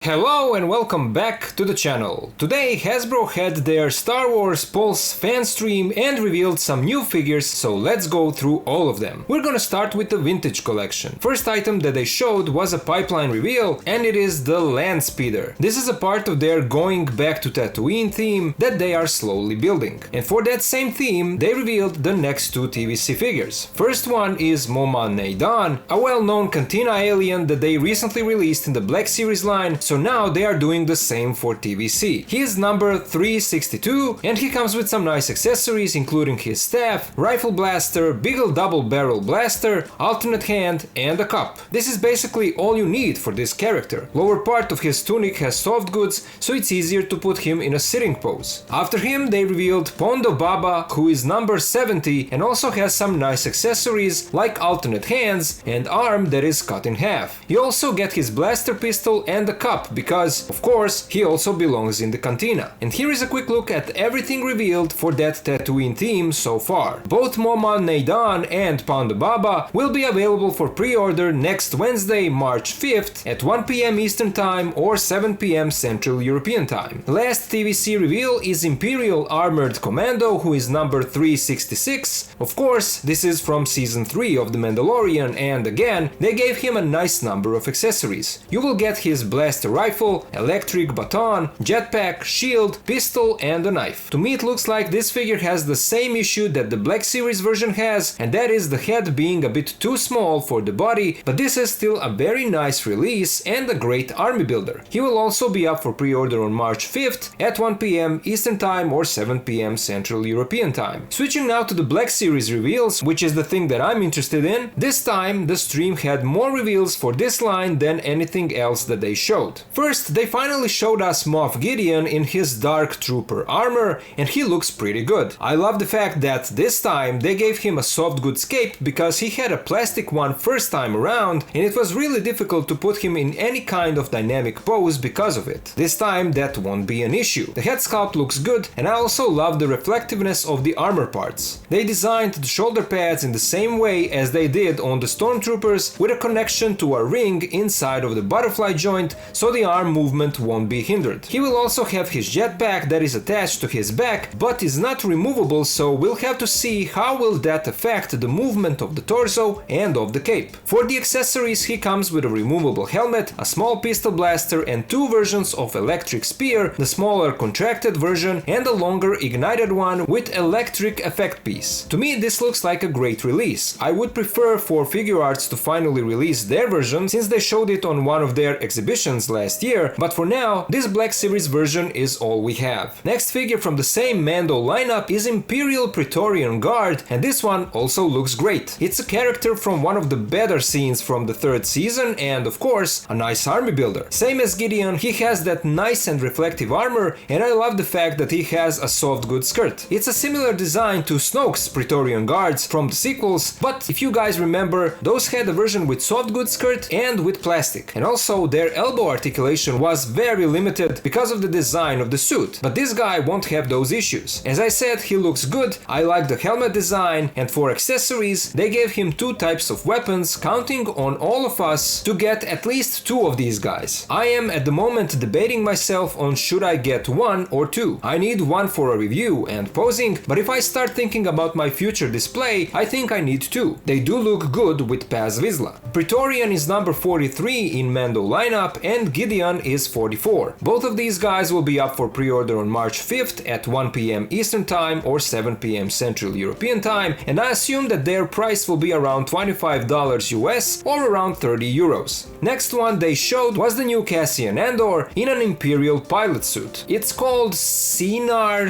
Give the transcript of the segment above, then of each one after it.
Hello and welcome back to the channel. Today Hasbro had their Star Wars Pulse Fanstream and revealed some new figures, so let's go through all of them. We're gonna start with the vintage collection. First item that they showed was a pipeline reveal, and it is the Land Speeder. This is a part of their going back to Tatooine theme that they are slowly building. And for that same theme, they revealed the next two TVC figures. First one is Moman Naydan, a well-known Cantina alien that they recently released in the Black Series line, so now they are doing the same for TVC. He is number 362 and he comes with some nice accessories including his staff, rifle blaster, Beagle double barrel blaster, alternate hand and a cup. This is basically all you need for this character. Lower part of his tunic has soft goods, so it's easier to put him in a sitting pose. After him they revealed Pondo Baba, who is number 70 and also has some nice accessories like alternate hands and arm that is cut in half. You also get his blaster pistol and a cup because, of course, he also belongs in the Cantina. And here is a quick look at everything revealed for that Tatooine theme so far. Both Moman Naydan and Pondo Baba will be available for pre-order next Wednesday, March 5th at 1 PM Eastern Time or 7 PM Central European Time. Last TVC reveal is Imperial Armored Commando, who is number 366. Of course, this is from Season 3 of The Mandalorian, and again, they gave him a nice number of accessories. You will get his blaster rifle, electric baton, jetpack, shield, pistol and a knife. To me it looks like this figure has the same issue that the Black Series version has, and that is the head being a bit too small for the body, but this is still a very nice release and a great army builder. He will also be up for pre-order on March 5th at 1 PM Eastern Time or 7 PM Central European Time. Switching now to the Black Series reveals, which is the thing that I'm interested in, this time the stream had more reveals for this line than anything else that they showed. First, they finally showed us Moff Gideon in his Dark Trooper armor, and he looks pretty good. I love the fact that this time they gave him a soft goods cape because he had a plastic one first time around, and it was really difficult to put him in any kind of dynamic pose because of it. This time that won't be an issue. The head sculpt looks good, and I also love the reflectiveness of the armor parts. They designed the shoulder pads in the same way as they did on the Stormtroopers, with a connection to a ring inside of the butterfly joint, so the arm movement won't be hindered. He will also have his jetpack that is attached to his back but is not removable, so we'll have to see how will that affect the movement of the torso and of the cape. For the accessories he comes with a removable helmet, a small pistol blaster and two versions of electric spear, the smaller contracted version and a longer ignited one with electric effect piece. To me this looks like a great release. I would prefer for Figure Arts to finally release their version since they showed it on one of their exhibitions last year, but for now, this Black Series version is all we have. Next figure from the same Mando lineup is Imperial Praetorian Guard, and this one also looks great. It's a character from one of the better scenes from the third season and, of course, a nice army builder. Same as Gideon, he has that nice and reflective armor, and I love the fact that he has a soft goods skirt. It's a similar design to Snoke's Praetorian Guards from the sequels, but if you guys remember, those had a version with soft goods skirt and with plastic, and also their elbow articulation was very limited because of the design of the suit, but this guy won't have those issues. As I said, he looks good, I like the helmet design, and for accessories they gave him two types of weapons, counting on all of us to get at least two of these guys. I am at the moment debating myself on should I get one or two. I need one for a review and posing, but if I start thinking about my future display, I think I need two. They do look good with Paz Vizsla. Praetorian is number 43 in Mando lineup and Gideon is 44. Both of these guys will be up for pre-order on March 5th at 1 PM Eastern Time or 7 PM Central European Time, and I assume that their price will be around $25 US or around 30 euros. Next one they showed was the new Cassian Andor in an Imperial pilot suit. It's called Senar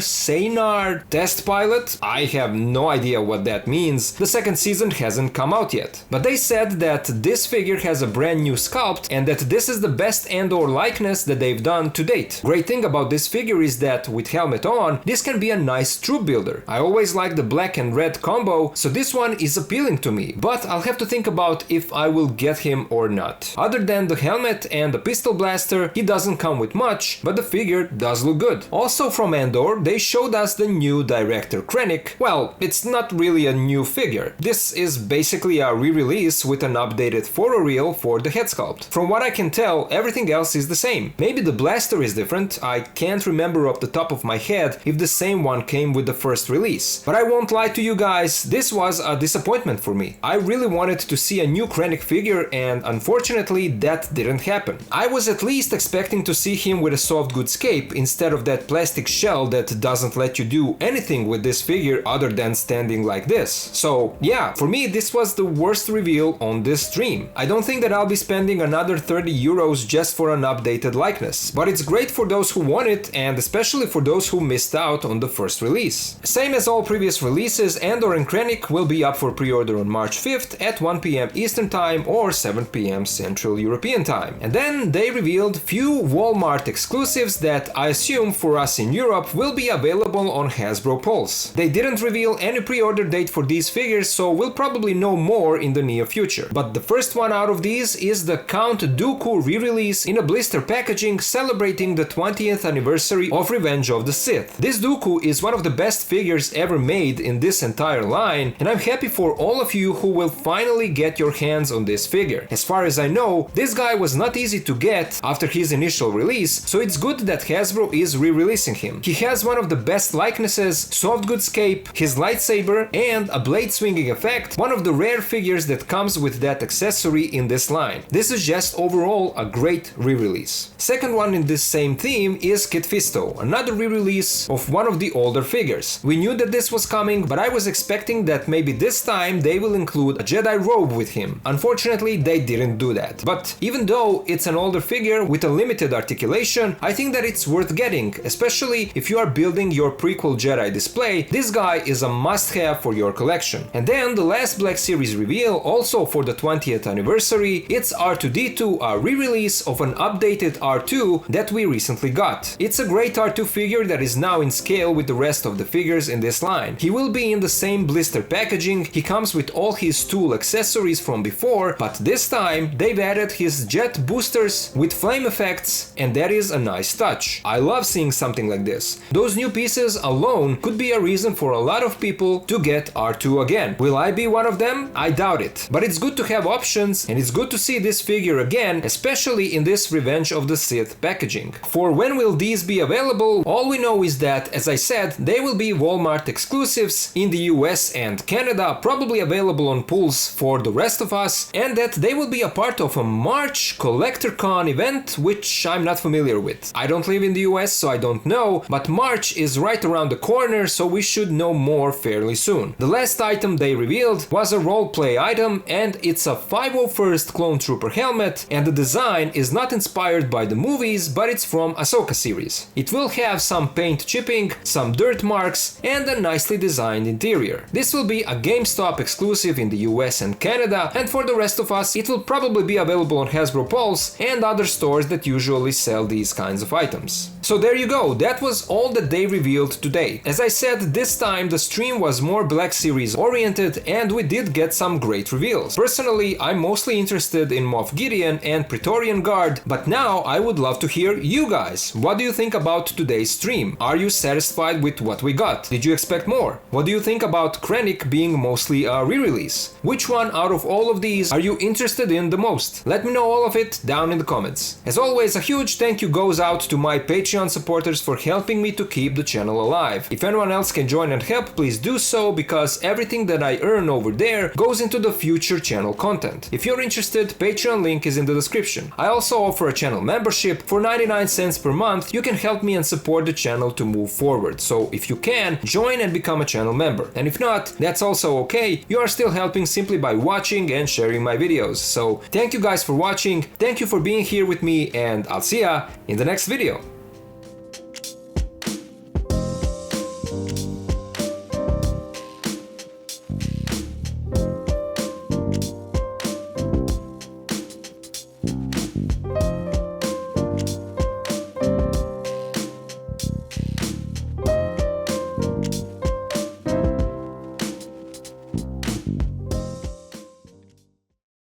Test Pilot. I have no idea what that means. The second season hasn't come out yet. But they said that this figure has a brand new sculpt and that this is the best Andor likeness that they've done to date. Great thing about this figure is that with helmet on, this can be a nice troop builder. I always like the black and red combo, so this one is appealing to me, but I'll have to think about if I will get him or not. Other than the helmet and the pistol blaster, he doesn't come with much, but the figure does look good. Also from Andor, they showed us the new Director Krennic. Well, it's not really a new figure. This is basically a re-release with an update updated photoreal for the head sculpt. From what I can tell, everything else is the same. Maybe the blaster is different, I can't remember off the top of my head if the same one came with the first release. But I won't lie to you guys, this was a disappointment for me. I really wanted to see a new Krennic figure and unfortunately that didn't happen. I was at least expecting to see him with a soft goods cape instead of that plastic shell that doesn't let you do anything with this figure other than standing like this. So yeah, for me this was the worst reveal on this stream. I don't think that I'll be spending another 30 euros just for an updated likeness, but it's great for those who want it and especially for those who missed out on the first release. Same as all previous releases, Andor and Krennic will be up for pre-order on March 5th at 1 PM Eastern Time or 7 PM Central European Time. And then they revealed few Walmart exclusives that I assume for us in Europe will be available on Hasbro Pulse. They didn't reveal any pre-order date for these figures, so we'll probably know more in the near future. But the first one out of these is the Count Dooku re-release in a blister packaging celebrating the 20th anniversary of Revenge of the Sith. This Dooku is one of the best figures ever made in this entire line, and I'm happy for all of you who will finally get your hands on this figure. As far as I know, this guy was not easy to get after his initial release, so it's good that Hasbro is re-releasing him. He has one of the best likenesses, soft goods cape, his lightsaber, and a blade swinging effect, one of the rare figures that comes with that accessory in this line. This is just overall a great re-release. Second one in this same theme is Kit Fisto, another re-release of one of the older figures. We knew that this was coming, but I was expecting that maybe this time they will include a Jedi robe with him. Unfortunately, they didn't do that. But even though it's an older figure with a limited articulation, I think that it's worth getting, especially if you are building your prequel Jedi display. This guy is a must-have for your collection. And then the last Black Series reveal, also for the 20th anniversary, it's R2-D2, a re-release of an updated R2 that we recently got. It's a great R2 figure that is now in scale with the rest of the figures in this line. He will be in the same blister packaging, he comes with all his tool accessories from before, but this time they've added his jet boosters with flame effects, and that is a nice touch. I love seeing something like this. Those new pieces alone could be a reason for a lot of people to get R2 again. Will I be one of them? I doubt it. But it's good to have options, and it's good to see this figure again, especially in this Revenge of the Sith packaging. For when will these be available? All we know is that, as I said, they will be Walmart exclusives in the US and Canada, probably available on Pulse for the rest of us, and that they will be a part of a March CollectorCon event, which I'm not familiar with. I don't live in the US, so I don't know, but March is right around the corner, so we should know more fairly soon. The last item they revealed was a roleplay item, and it's a 501st Clone Trooper helmet, and the design is not inspired by the movies, but it's from Ahsoka series. It will have some paint chipping, some dirt marks, and a nicely designed interior. This will be a GameStop exclusive in the US and Canada, and for the rest of us, it will probably be available on Hasbro Pulse and other stores that usually sell these kinds of items. So there you go, that was all that they revealed today. As I said, this time the stream was more Black Series oriented and we did get some great reveals. Personally, I'm mostly interested in Moff Gideon and Praetorian Guard, but now I would love to hear you guys. What do you think about today's stream? Are you satisfied with what we got? Did you expect more? What do you think about Krennic being mostly a re-release? Which one out of all of these are you interested in the most? Let me know all of it down in the comments. As always, a huge thank you goes out to my Patreon supporters for helping me to keep the channel alive. If anyone else can join and help, please do so, because everything that I earn over there goes into the future channel content. If you're interested, Patreon link is in the description. I also offer a channel membership. For 99 cents per month, you can help me and support the channel to move forward. So if you can, join and become a channel member. And if not, that's also okay. You are still helping simply by watching and sharing my videos. So thank you guys for watching, thank you for being here with me, and I'll see ya in the next video.